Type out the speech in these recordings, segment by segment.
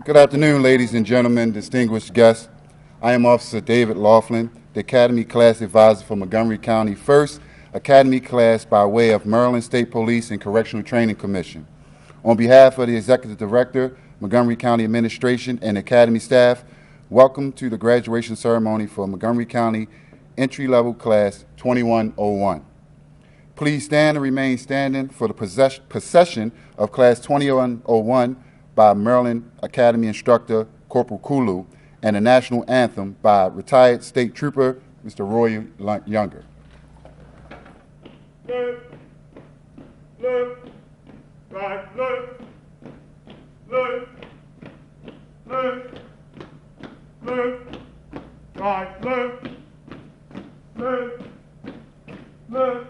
Good afternoon, ladies and gentlemen, distinguished guests. I am Officer David Laughlin, the Academy Class Advisor for Montgomery County 1st Academy Class by way of Maryland State Police and Correctional Training Commission. On behalf of the Executive Director, Montgomery County Administration, and Academy staff, welcome to the graduation ceremony for Montgomery County Entry-Level Class 2101. Please stand and remain standing for the procession of Class 2101 by Maryland Academy Instructor Corporal Kulu and the National Anthem by retired State Trooper Mr. Roy Younger. Left, left, right, left, left, left, left, right, left, left, left,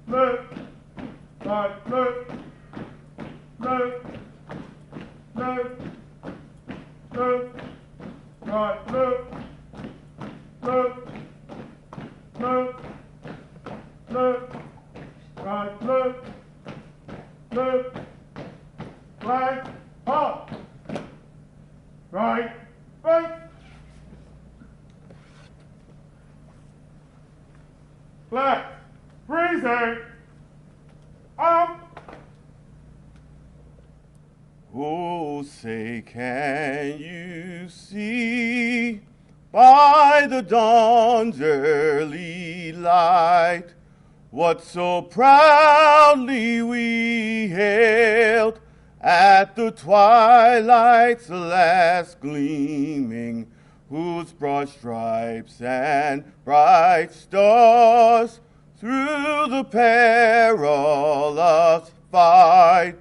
left, right, left, left, left, left, right, left, left, left, left, right, left, left, flag, up, right, right, flag, freezing, up. Oh, say, can you see by the dawn's early light what so proudly we hailed at the twilight's last gleaming, whose broad stripes and bright stars through the perilous fight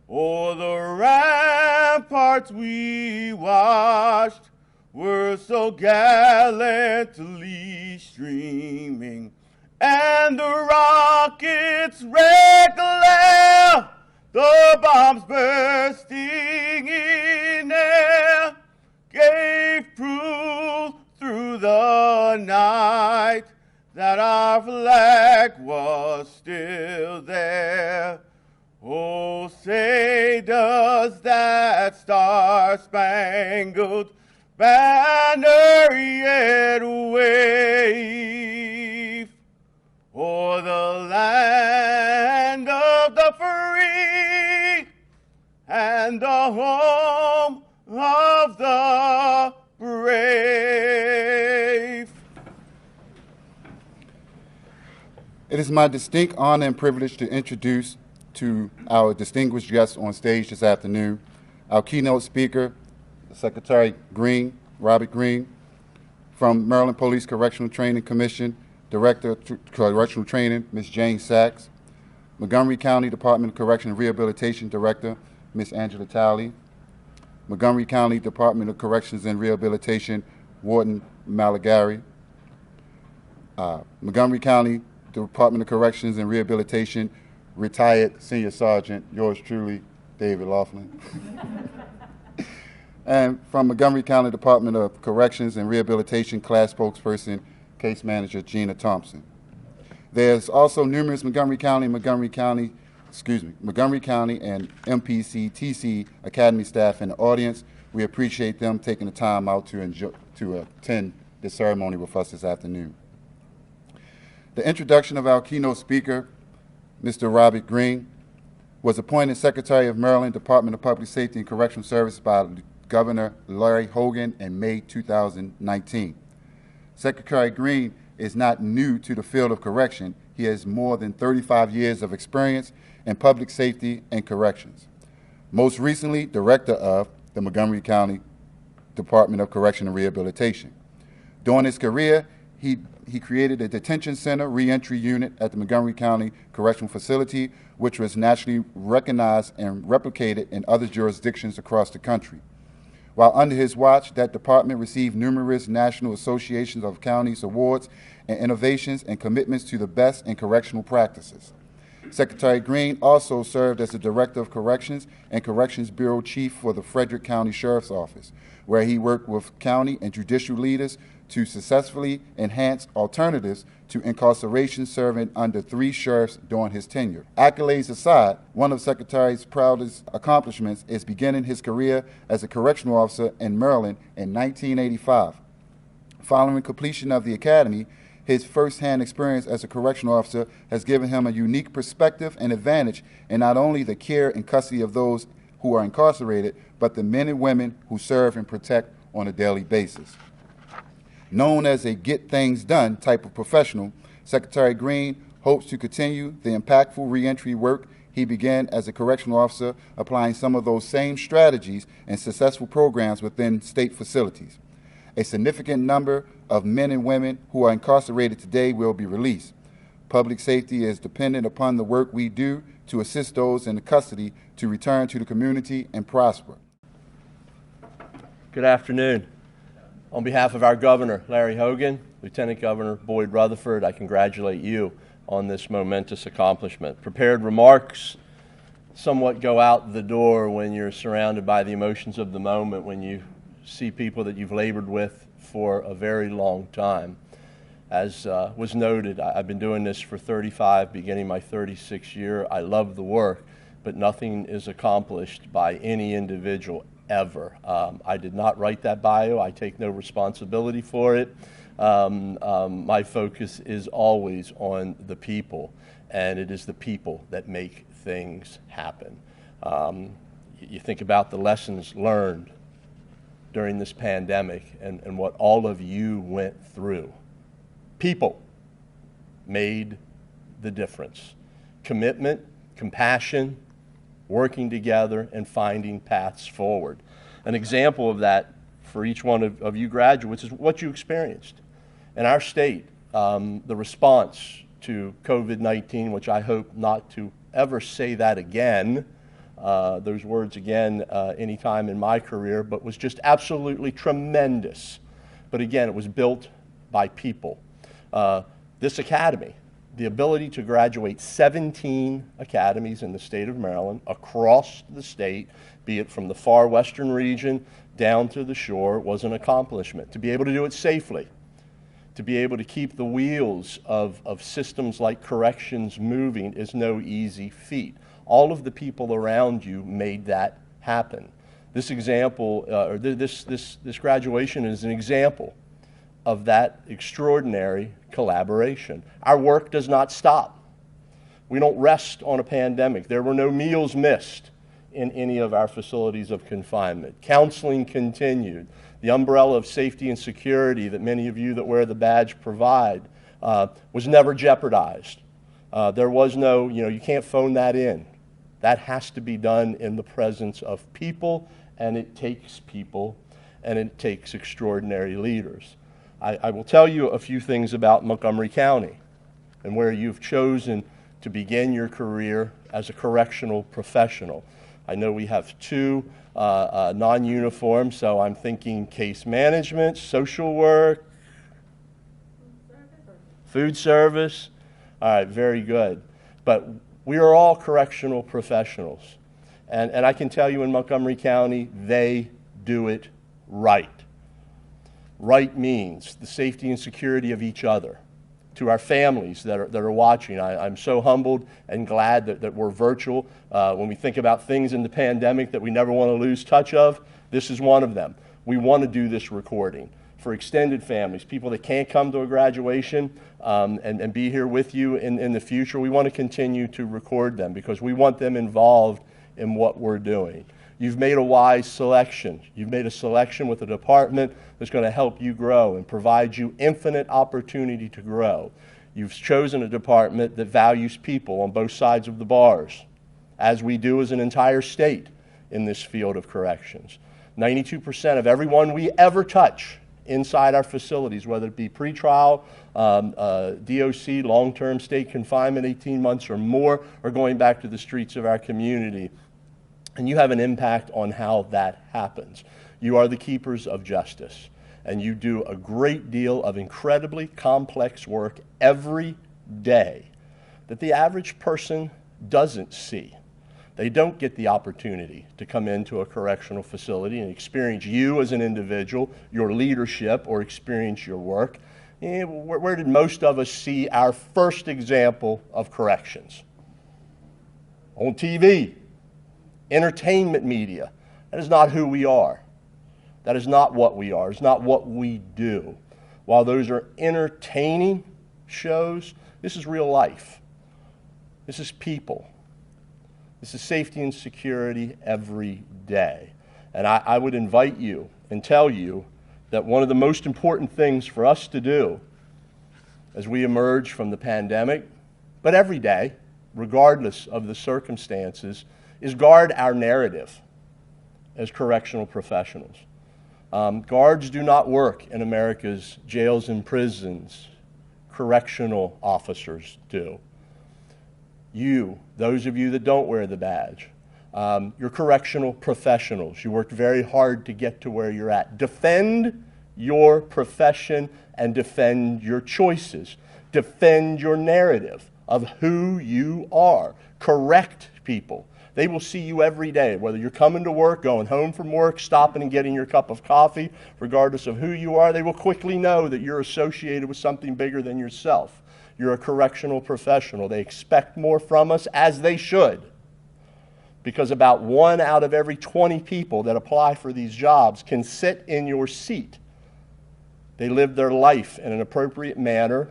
o'er the ramparts we watched were so gallantly streaming, and the rocket's red glare, the bombs bursting in air, gave proof through the night that our flag was still there. Oh, say does that star-spangled banner yet wave o'er the land of the free and the home of the brave? It is my distinct honor and privilege to introduce to our distinguished guests on stage this afternoon, our keynote speaker, Secretary Green, Robert Green, from Maryland Police Correctional Training Commission, Director of Correctional Training, Ms. Jane Sachs, Montgomery County Department of Correction and Rehabilitation Director, Ms. Angela Talley, Montgomery County Department of Corrections and Rehabilitation, Warden Malagary, Montgomery County Department of Corrections and Rehabilitation, retired Senior Sergeant, yours truly, David Laughlin. And from Montgomery County Department of Corrections and Rehabilitation, class spokesperson, case manager, Gina Thompson. There's also numerous Montgomery County and MPC, TC Academy staff in the audience. We appreciate them taking the time out to attend this ceremony with us this afternoon. The introduction of our keynote speaker, Mr. Robert Green, was appointed Secretary of Maryland Department of Public Safety and Correctional Services by Governor Larry Hogan in May 2019. Secretary Green is not new to the field of correction. He has more than 35 years of experience in public safety and corrections. Most recently, Director of the Montgomery County Department of Correction and Rehabilitation. During his career, he created a detention center reentry unit at the Montgomery County Correctional Facility, which was nationally recognized and replicated in other jurisdictions across the country. While under his watch, that department received numerous National Associations of Counties awards and innovations and commitments to the best in correctional practices. Secretary Green also served as the Director of Corrections and Corrections Bureau Chief for the Frederick County Sheriff's Office, where he worked with county and judicial leaders to successfully enhance alternatives to incarceration, serving under 3 sheriffs during his tenure. Accolades aside, one of the Secretary's proudest accomplishments is beginning his career as a correctional officer in Maryland in 1985. Following completion of the academy, his first-hand experience as a correctional officer has given him a unique perspective and advantage in not only the care and custody of those who are incarcerated, but the men and women who serve and protect on a daily basis. Known as a get-things-done type of professional, Secretary Green hopes to continue the impactful reentry work he began as a correctional officer, applying some of those same strategies and successful programs within state facilities. A significant number of men and women who are incarcerated today will be released. Public safety is dependent upon the work we do to assist those in custody to return to the community and prosper. Good afternoon. On behalf of our Governor, Larry Hogan, Lieutenant Governor Boyd Rutherford, I congratulate you on this momentous accomplishment. Prepared remarks somewhat go out the door when you're surrounded by the emotions of the moment, when you see people that you've labored with for a very long time. As was noted, I've been doing this for 35, beginning my 36th year. I love the work, but nothing is accomplished by any individual ever. I did not write that bio. I take no responsibility for it. My focus is always on the people, and it is the people that make things happen. You think about the lessons learned during this pandemic and what all of you went through. People made the difference. Commitment, compassion, working together, and finding paths forward. An example of that for each one of you graduates is what you experienced. In our state, the response to COVID-19, which I hope not to ever say that again, those words again anytime in my career, but was just absolutely tremendous. But again, it was built by people. This academy, the ability to graduate 17 academies in the state of Maryland, across the state, be it from the far western region down to the shore, was an accomplishment. To be able to do it safely, to be able to keep the wheels of systems like corrections moving is no easy feat. All of the people around you made that happen. This example, or this graduation is an example of that extraordinary collaboration. Our work does not stop. We don't rest on a pandemic. There were no meals missed in any of our facilities of confinement. Counseling continued. The umbrella of safety and security that many of you that wear the badge provide was never jeopardized. There was no, you can't phone that in. That has to be done in the presence of people, and it takes people, and it takes extraordinary leaders. I will tell you a few things about Montgomery County and where you've chosen to begin your career as a correctional professional. I know we have 2 non-uniform, so I'm thinking case management, social work, food service. All right, very good. But we are all correctional professionals. And I can tell you in Montgomery County, they do it right. Right means the safety and security of each other. To our families that are watching, I'm so humbled and glad that we're virtual. When we think about things in the pandemic that we never want to lose touch of, this is one of them. We want to do this recording. For extended families, people that can't come to a graduation and be here with you in the future, we want to continue to record them because we want them involved in what we're doing. You've made a wise selection. You've made a selection with a department that's going to help you grow and provide you infinite opportunity to grow. You've chosen a department that values people on both sides of the bars, as we do as an entire state in this field of corrections. 92% of everyone we ever touch inside our facilities, whether it be pretrial, DOC, long-term state confinement, 18 months or more, are going back to the streets of our community. And you have an impact on how that happens. You are the keepers of justice, and you do a great deal of incredibly complex work every day that the average person doesn't see. They don't get the opportunity to come into a correctional facility and experience you as an individual, your leadership, or experience your work. Where did most of us see our first example of corrections? On TV, entertainment media. That is not who we are. That is not what we are. It's not what we do. While those are entertaining shows, this is real life. This is people. This is safety and security every day. And I would invite you and tell you that one of the most important things for us to do as we emerge from the pandemic, but every day, regardless of the circumstances, is guard our narrative as correctional professionals. Guards do not work in America's jails and prisons. Correctional officers do. You, those of you that don't wear the badge, you're correctional professionals. You worked very hard to get to where you're at. Defend your profession and defend your choices. Defend your narrative of who you are. Correct people. They will see you every day, whether you're coming to work, going home from work, stopping and getting your cup of coffee, regardless of who you are. They will quickly know that you're associated with something bigger than yourself. You're a correctional professional. They expect more from us, as they should, because about 1 out of every 20 people that apply for these jobs can sit in your seat. They lived their life in an appropriate manner,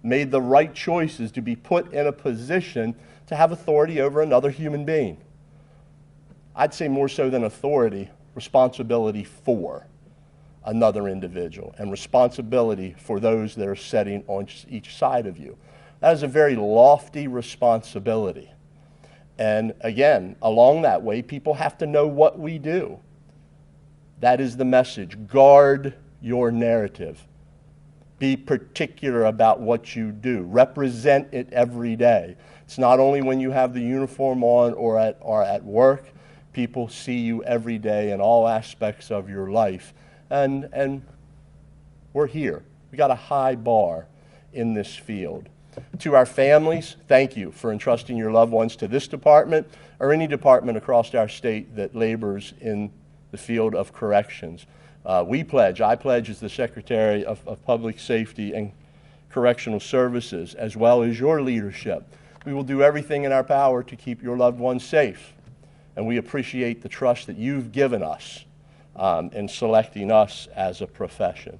made the right choices to be put in a position to have authority over another human being. I'd say more so than authority, responsibility for another individual and responsibility for those that are sitting on each side of you. That is a very lofty responsibility. And again, along that way, people have to know what we do. That is the message. Guard your narrative. Be particular about what you do. Represent it every day. It's not only when you have the uniform on or at work. People see you every day in all aspects of your life. And we're here. We got a high bar in this field. To our families, thank you for entrusting your loved ones to this department or any department across our state that labors in the field of corrections. I pledge as the Secretary of Public Safety and Correctional Services, as well as your leadership. We will do everything in our power to keep your loved ones safe. And we appreciate the trust that you've given us in selecting us as a profession.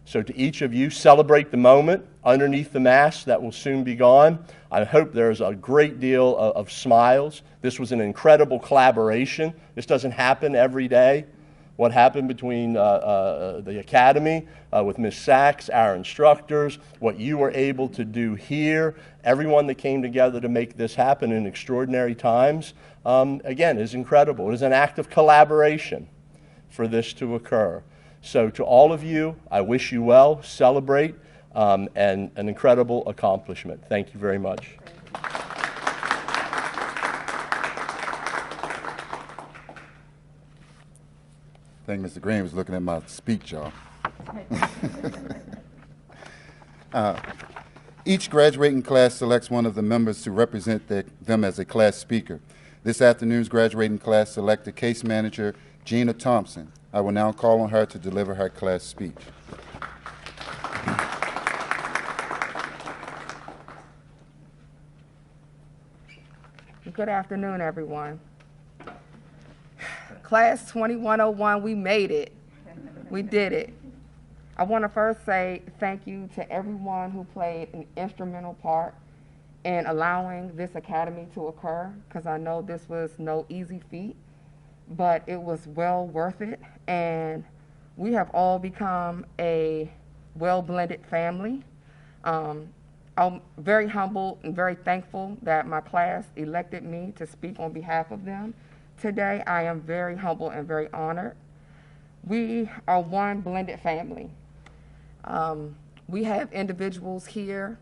So to each of you, celebrate the moment underneath the mask that will soon be gone. I hope there's a great deal of smiles. This was an incredible collaboration. This doesn't happen every day. What happened between the Academy with Ms. Sachs, our instructors, what you were able to do here, everyone that came together to make this happen in extraordinary times, again, is incredible. It is an act of collaboration for this to occur. So to all of you, I wish you well, celebrate, and an incredible accomplishment. Thank you very much. I think Mr. Green was looking at my speech, y'all. Each graduating class selects one of the members to represent them as a class speaker. This afternoon's graduating class selected case manager Gina Thompson. I will now call on her to deliver her class speech. Good afternoon, everyone. Class 2101, we made it. We did it. I want to first say thank you to everyone who played an instrumental part in allowing this academy to occur, because I know this was no easy feat, but it was well worth it, and we have all become a well-blended family. I'm very humbled and very thankful that my class elected me to speak on behalf of them. Today, I am very humble and very honored. We are one blended family. We have individuals here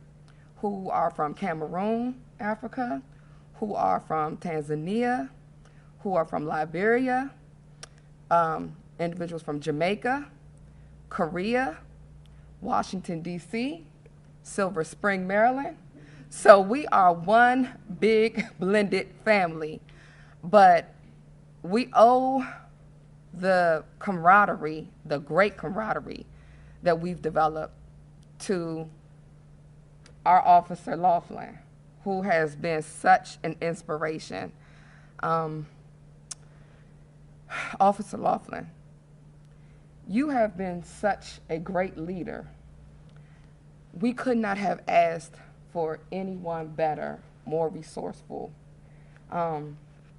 who are from Cameroon, Africa, who are from Tanzania, who are from Liberia, individuals from Jamaica, Korea, Washington, D.C., Silver Spring, Maryland. So we are one big blended family. But we owe the camaraderie, the great camaraderie that we've developed to our officer Laughlin, who has been such an inspiration. Officer Laughlin, you have been such a great leader. We could not have asked for anyone better, more resourceful,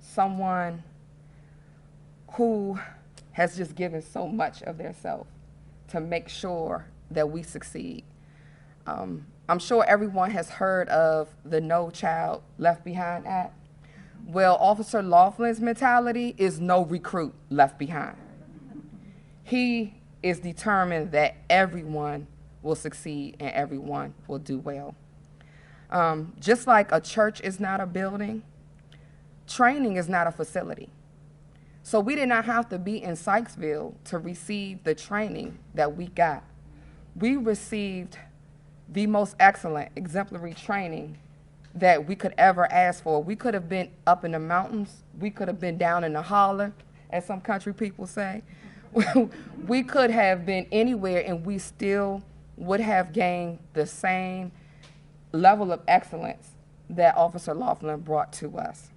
someone who has just given so much of their self to make sure that we succeed. I'm sure everyone has heard of the No Child Left Behind Act. Well, Officer Laughlin's mentality is no recruit left behind. He is determined that everyone will succeed and everyone will do well. Just like a church is not a building, training is not a facility. So we did not have to be in Sykesville to receive the training that we got. We received the most excellent, exemplary training that we could ever ask for. We could have been up in the mountains. We could have been down in the holler, as some country people say. We could have been anywhere, and we still would have gained the same level of excellence that Officer Laughlin brought to us.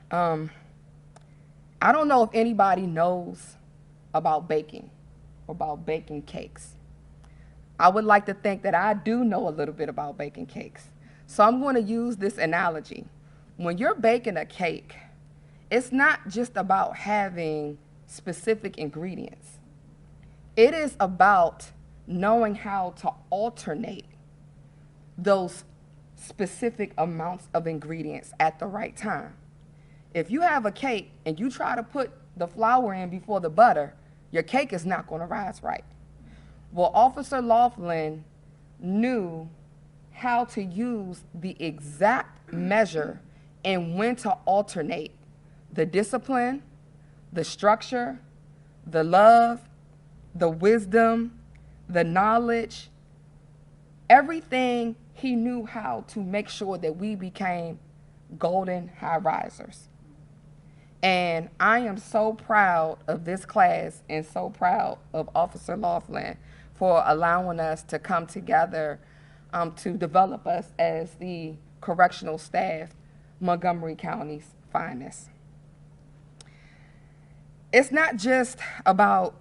I don't know if anybody knows about baking or about baking cakes. I would like to think that I do know a little bit about baking cakes. So I'm going to use this analogy. When you're baking a cake, it's not just about having specific ingredients. It is about knowing how to alternate those specific amounts of ingredients at the right time. If you have a cake and you try to put the flour in before the butter, your cake is not going to rise right. Well, Officer Laughlin knew how to use the exact measure and when to alternate the discipline, the structure, the love, the wisdom, the knowledge, everything. He knew how to make sure that we became golden high risers. And I am so proud of this class and so proud of Officer Laughlin for allowing us to come together to develop us as the correctional staff, Montgomery County's finest. It's not just about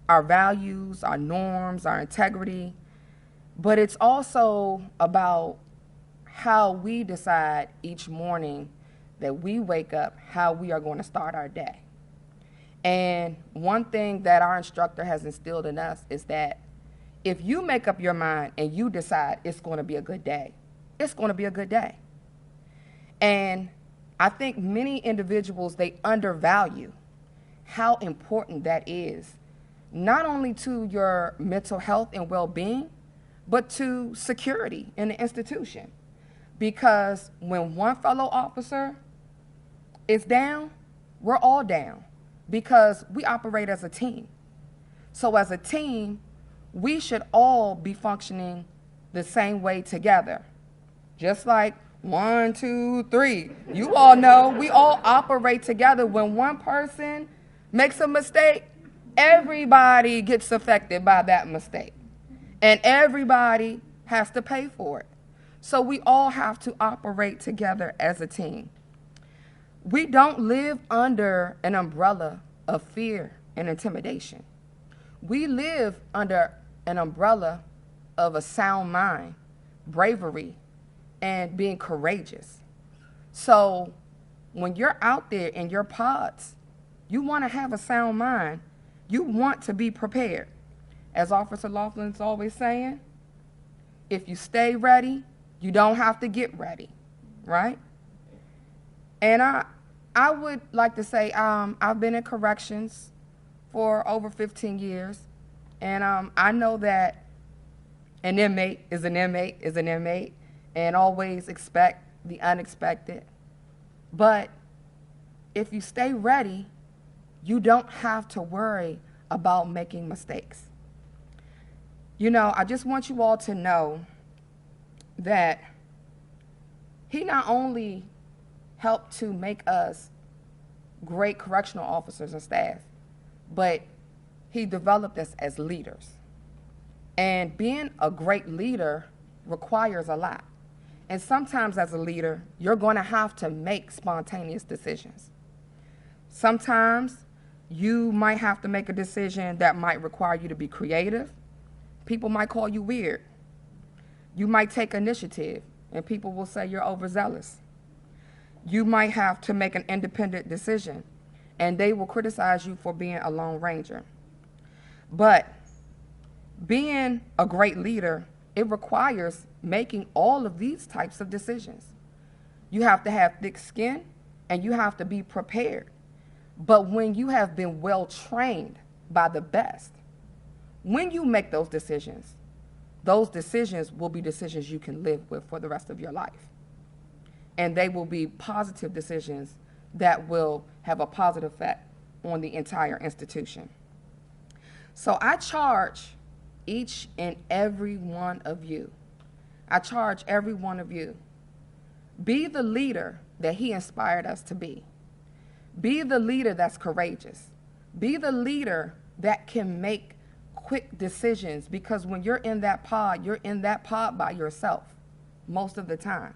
our values, our norms, our integrity, but it's also about how we decide each morning that we wake up, how we are going to start our day. And one thing that our instructor has instilled in us is that if you make up your mind and you decide it's going to be a good day, it's going to be a good day. And I think many individuals, they undervalue how important that is, not only to your mental health and well-being, but to security in the institution. Because when one fellow officer is down, we're all down, because we operate as a team. So as a team, we should all be functioning the same way together. Just like 1, 2, 3. You all know we all operate together. When one person makes a mistake, everybody gets affected by that mistake. And everybody has to pay for it. So we all have to operate together as a team. We don't live under an umbrella of fear and intimidation. We live under an umbrella of a sound mind, bravery, and being courageous. So when you're out there in your pods, you want to have a sound mind. You want to be prepared. As Officer Laughlin's always saying, if you stay ready, you don't have to get ready, right? And I would like to say I've been in corrections for over 15 years, and I know that an inmate is an inmate is an inmate, and always expect the unexpected. But if you stay ready, you don't have to worry about making mistakes. You know, I just want you all to know that he not only helped to make us great correctional officers and staff, but he developed us as leaders. And being a great leader requires a lot. And sometimes as a leader, you're going to have to make spontaneous decisions. Sometimes you might have to make a decision that might require you to be creative. People might call you weird. You might take initiative, and people will say you're overzealous. You might have to make an independent decision, and they will criticize you for being a lone ranger. But being a great leader, it requires making all of these types of decisions. You have to have thick skin, and you have to be prepared. But when you have been well trained by the best, when you make those decisions will be decisions you can live with for the rest of your life. And they will be positive decisions that will have a positive effect on the entire institution. So I charge each and every one of you, be the leader that he inspired us to be. Be the leader that's courageous. Be the leader that can make quick decisions, because when you're in that pod by yourself most of the time.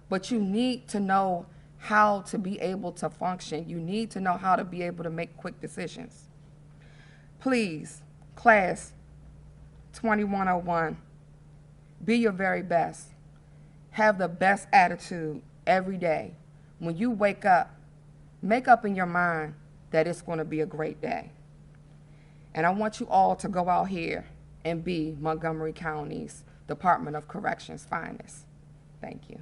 But you need to know how to be able to function. You need to know how to be able to make quick decisions. Please, class 2101, be your very best. Have the best attitude every day. When you wake up, make up in your mind that it's going to be a great day. And I want you all to go out here and be Montgomery County's Department of Corrections finest. Thank you.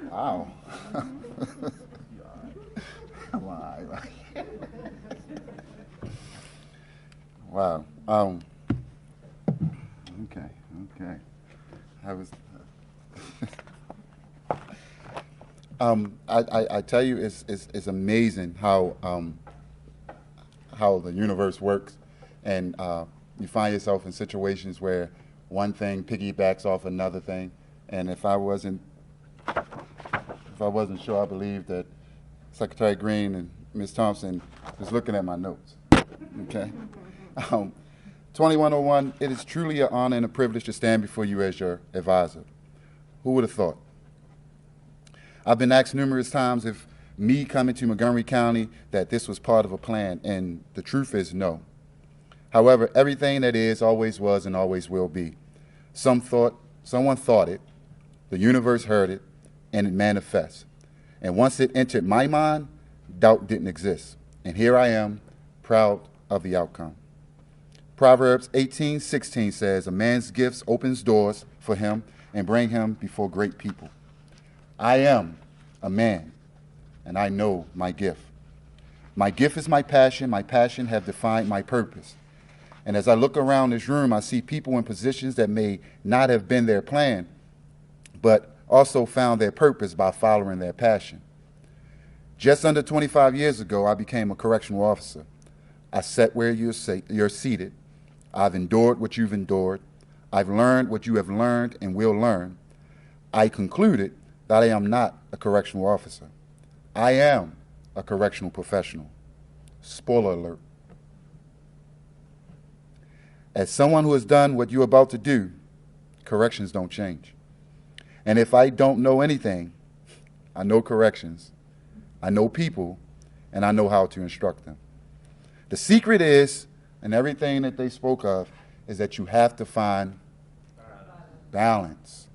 Wow. Wow. Okay. I was. I tell you, it's amazing how the universe works, and you find yourself in situations where one thing piggybacks off another thing, and if I wasn't sure, I believe that Secretary Green and Ms. Thompson was looking at my notes. Okay. 2101, it is truly an honor and a privilege to stand before you as your advisor. Who would have thought? I've been asked numerous times if me coming to Montgomery County that this was part of a plan, and the truth is no. However, everything that is always was and always will be. Someone thought it, the universe heard it, and it manifests. And once it entered my mind, doubt didn't exist. And here I am, proud of the outcome. Proverbs 18:16 says, a man's gifts opens doors for him and bring him before great people. I am a man, and I know my gift. My gift is my passion. My passion have defined my purpose. And as I look around this room, I see people in positions that may not have been their plan, but also found their purpose by following their passion. Just under 25 years ago, I became a correctional officer. I sat where you're seated. I've endured what you've endured. I've learned what you have learned and will learn. I concluded that I am not a correctional officer. I am a correctional professional. Spoiler alert. As someone who has done what you're about to do, corrections don't change. And if I don't know anything, I know corrections, I know people, and I know how to instruct them. The secret is, and everything that they spoke of, is that you have to find balance.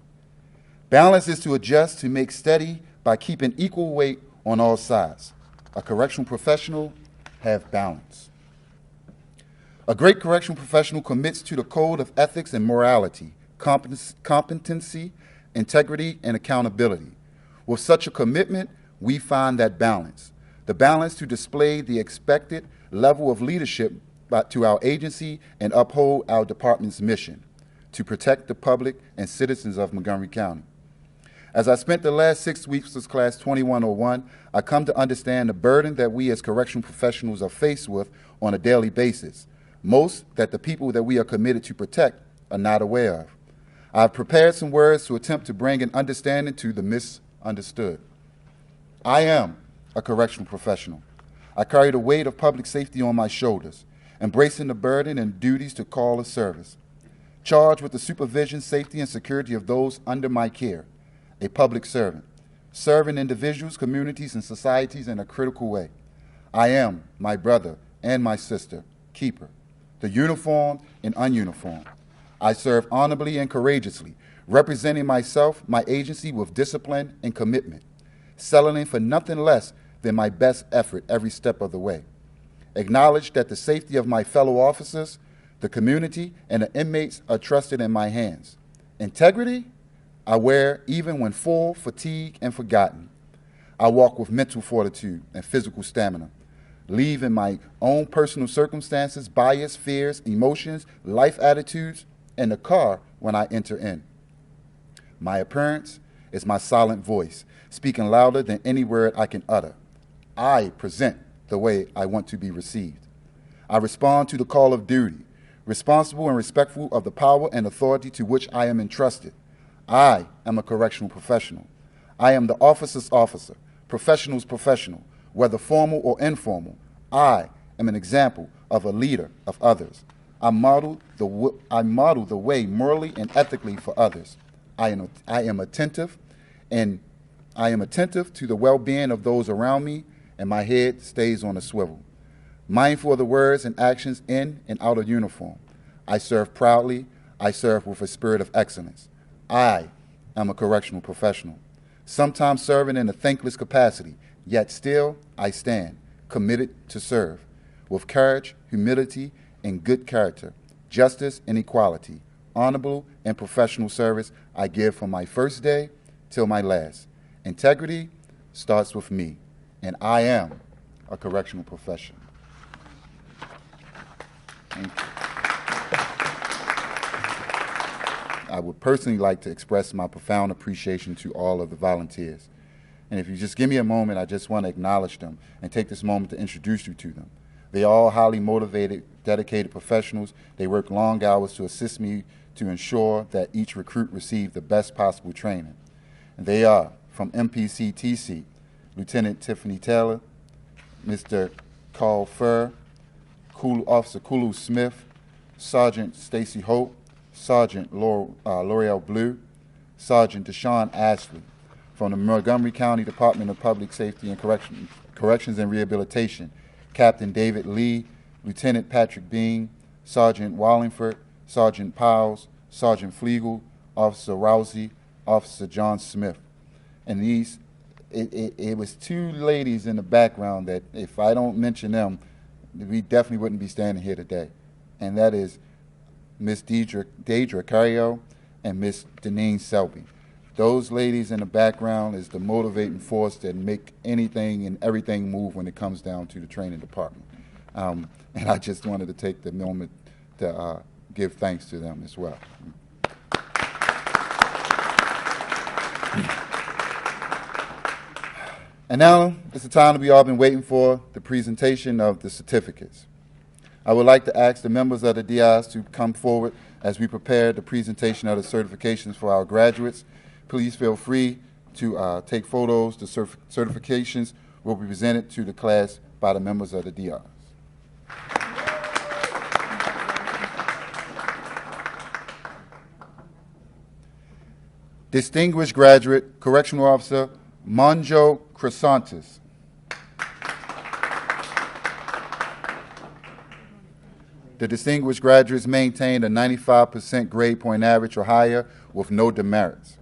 Balance is to adjust, to make steady by keeping equal weight on all sides. A correctional professional have balance. A great correctional professional commits to the code of ethics and morality, competency, integrity, and accountability. With such a commitment, we find that balance. The balance to display the expected level of leadership to our agency and uphold our department's mission to protect the public and citizens of Montgomery County. As I spent the last 6 weeks with Class 2101, I come to understand the burden that we as correctional professionals are faced with on a daily basis. Most that the people that we are committed to protect are not aware of. I have prepared some words to attempt to bring an understanding to the misunderstood. I am a correctional professional. I carry the weight of public safety on my shoulders, embracing the burden and duties to call of service. Charged with the supervision, safety, and security of those under my care, a public servant, serving individuals, communities, and societies in a critical way. I am my brother and my sister, keeper, the uniformed and ununiformed. I serve honorably and courageously, representing myself, my agency with discipline and commitment, settling for nothing less than my best effort every step of the way. Acknowledge that the safety of my fellow officers, the community, and the inmates are trusted in my hands. Integrity, I wear even when full, fatigued, and forgotten. I walk with mental fortitude and physical stamina, leave in my own personal circumstances, bias, fears, emotions, life attitudes, and the car when I enter in. My appearance is my silent voice, speaking louder than any word I can utter. I present the way I want to be received. I respond to the call of duty, responsible and respectful of the power and authority to which I am entrusted. I am a correctional professional. I am the officer's officer, professional's professional, whether formal or informal. I am an example of a leader of others. I model the way morally and ethically for others. I am attentive to the well-being of those around me, and my head stays on a swivel. Mindful of the words and actions in and out of uniform. I serve proudly. I serve with a spirit of excellence. I am a correctional professional, sometimes serving in a thankless capacity, yet still I stand, committed to serve, with courage, humility, and good character, justice and equality, honorable and professional service I give from my first day till my last. Integrity starts with me, and I am a correctional professional. Thank you. I would personally like to express my profound appreciation to all of the volunteers. And if you just give me a moment, I just want to acknowledge them and take this moment to introduce you to them. They are all highly motivated, dedicated professionals. They work long hours to assist me to ensure that each recruit receives the best possible training. And they are from MPCTC, Lieutenant Tiffany Taylor, Mr. Carl Furr, Officer Kulu Smith, Sergeant Stacy Hope, Sergeant L'Oreal Blue, Sergeant Deshaun Ashley, from the Montgomery County Department of Public Safety and Corrections and Rehabilitation, Captain David Lee, Lieutenant Patrick Bean, Sergeant Wallingford, Sergeant Powles, Sergeant Flegel, Officer Rousey, Officer John Smith. And it was two ladies in the background that, if I don't mention them, we definitely wouldn't be standing here today. And that is Miss Deidre Carrio and Miss Deneen Selby. Those ladies in the background is the motivating force that make anything and everything move when it comes down to the training department. And I just wanted to take the moment to give thanks to them as well. And now it's the time that we all been waiting for, the presentation of the certificates. I would like to ask the members of the DIs to come forward as we prepare the presentation of the certifications for our graduates. Please feel free to take photos. The certifications will be presented to the class by the members of the DIs. Distinguished Graduate Correctional Officer Monjo Chrysantis. The distinguished graduates maintained a 95% grade point average or higher with no demerits.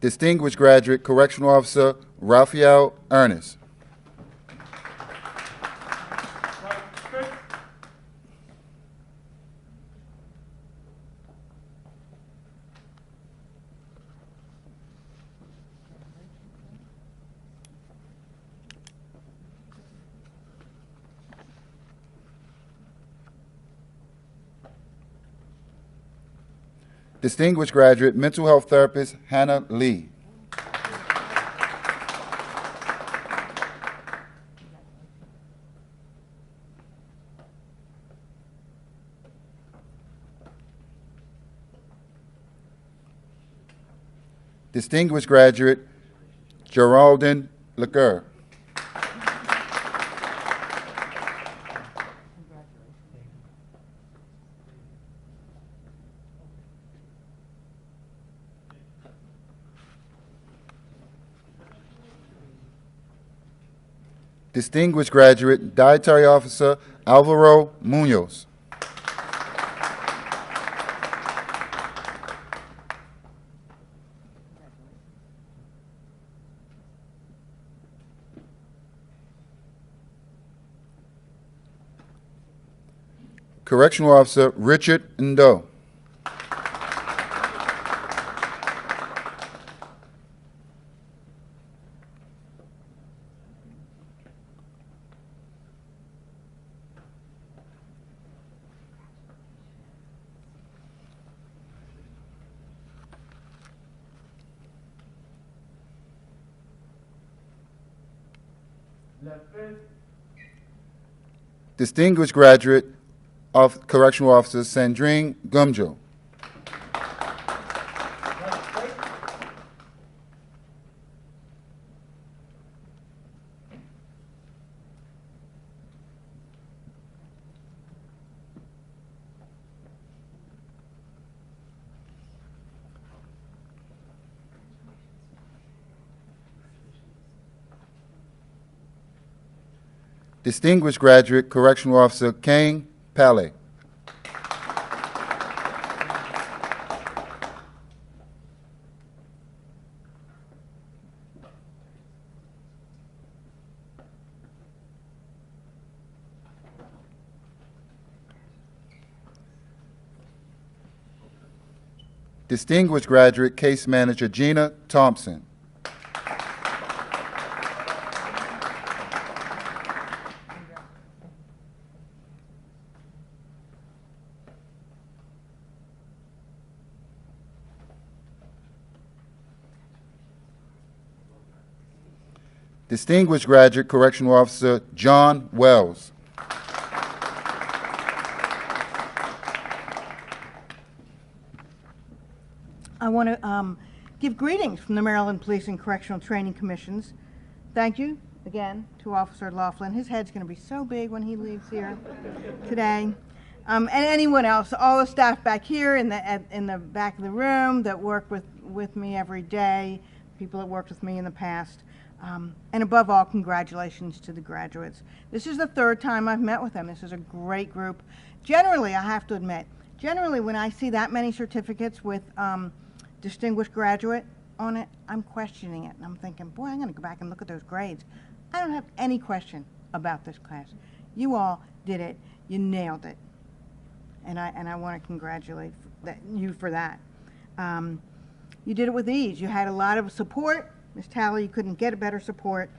Distinguished Graduate Correctional Officer Raphael Ernest. Distinguished graduate, mental health therapist Hannah Lee. Distinguished graduate, Geraldine Laguerre. Distinguished graduate, Dietary Officer Alvaro Munoz. Correctional Officer Richard Ndo. Distinguished graduate of Correctional Officer Sandrine Gumjo. Distinguished graduate Correctional Officer Kane Palais. Distinguished graduate Case Manager Gina Thompson. Distinguished graduate Correctional Officer John Wells. I want to give greetings from the Maryland Police and Correctional Training Commissions. Thank you again to Officer Laughlin. His head's going to be so big when he leaves here today. And anyone else, all the staff back here in the back of the room that work with me every day, people that worked with me in the past. And above all, congratulations to the graduates. This is the third time I've met with them. This is a great group. Generally, I have to admit, when I see that many certificates with distinguished graduate on it, I'm questioning it. And I'm thinking, boy, I'm going to go back and look at those grades. I don't have any question about this class. You all did it. You nailed it. And I want to congratulate you for that. You did it with ease. You had a lot of support. Ms. Talley, you couldn't get a better support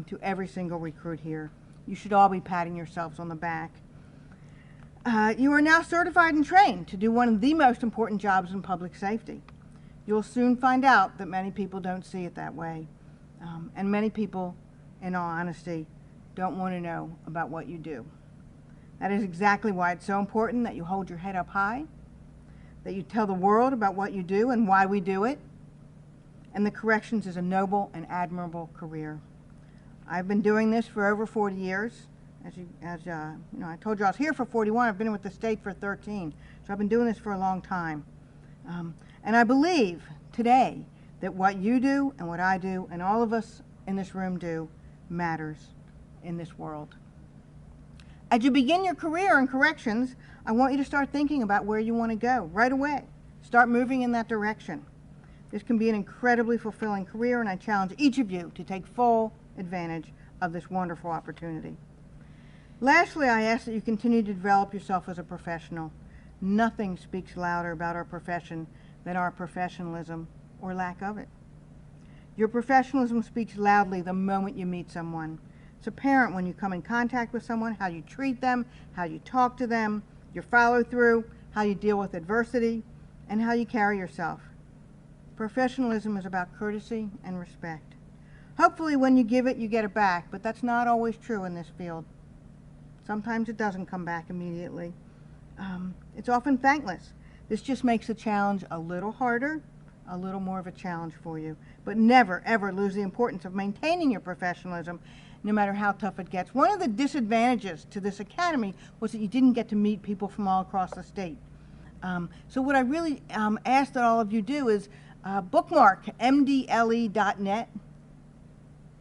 to every single recruit here. You should all be patting yourselves on the back. You are now certified and trained to do one of the most important jobs in public safety. You'll soon find out that many people don't see it that way. And many people, in all honesty, don't want to know about what you do. That is exactly why it's so important that you hold your head up high, that you tell the world about what you do and why we do it. And the corrections is a noble and admirable career. I've been doing this for over 40 years. As you know, I told you I was here for 41. I've been with the state for 13. So I've been doing this for a long time. And I believe today that what you do and what I do and all of us in this room do matters in this world. As you begin your career in corrections, I want you to start thinking about where you want to go right away. Start moving in that direction. This can be an incredibly fulfilling career, and I challenge each of you to take full advantage of this wonderful opportunity. Lastly, I ask that you continue to develop yourself as a professional. Nothing speaks louder about our profession than our professionalism or lack of it. Your professionalism speaks loudly the moment you meet someone. It's apparent when you come in contact with someone, how you treat them, how you talk to them, your follow through, how you deal with adversity, and how you carry yourself. Professionalism is about courtesy and respect. Hopefully when you give it, you get it back, but that's not always true in this field. Sometimes it doesn't come back immediately. It's often thankless. This just makes the challenge a little harder, a little more of a challenge for you. But never, ever lose the importance of maintaining your professionalism, no matter how tough it gets. One of the disadvantages to this academy was that you didn't get to meet people from all across the state. So what I really ask that all of you do is bookmark mdle.net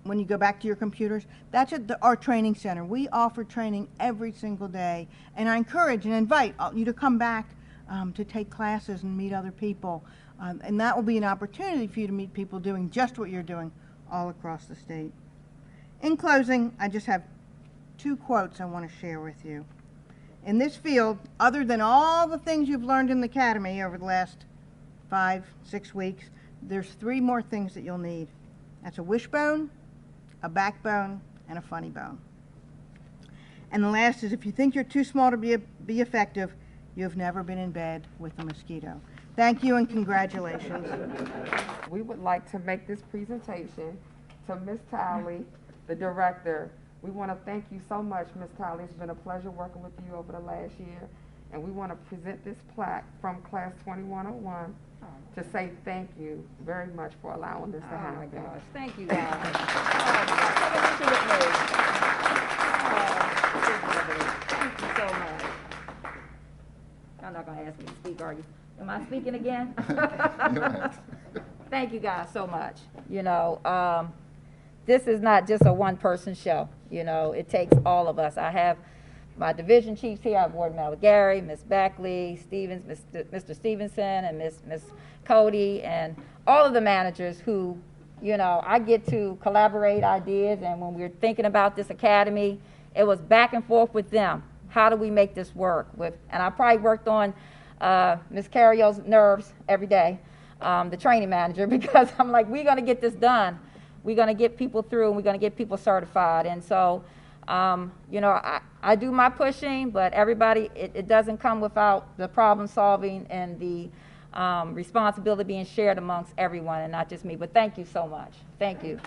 when you go back to your computers. That's at our training center. We offer training every single day, and I encourage and invite you to come back to take classes and meet other people. And that will be an opportunity for you to meet people doing just what you're doing all across the state. In closing, I just have 2 quotes I want to share with you. In this field, other than all the things you've learned in the academy over the last 5, 6 weeks, there's 3 more things that you'll need. That's a wishbone, a backbone, and a funny bone. And the last is, if you think you're too small to be effective, you've never been in bed with a mosquito. Thank you and congratulations. We would like to make this presentation to Ms. Talley, the director. We want to thank you so much, Ms. Talley. It's been a pleasure working with you over the last year. And we want to present this plaque from Class 2101 to say thank you very much for allowing this to happen. Oh my gosh, thank you guys. Thank you so much. Y'all not gonna ask me to speak, are you? Am I speaking again? Thank you guys so much. You know, this is not just a one-person show. You know, it takes all of us. I have my division chiefs here. I have Ward Member Gary, Ms. Beckley, Stevens, Mr. Stevenson, and Ms. Cody, and all of the managers who, you know, I get to collaborate ideas. And when we were thinking about this academy, it was back and forth with them. How do we make this work? And I probably worked on Ms. Carrio's nerves every day, the training manager, because I'm like, we're going to get this done. We're going to get people through, and we're going to get people certified. And so, you know, I do my pushing, but everybody, it doesn't come without the problem solving and the responsibility being shared amongst everyone and not just me. But thank you so much. Thank you.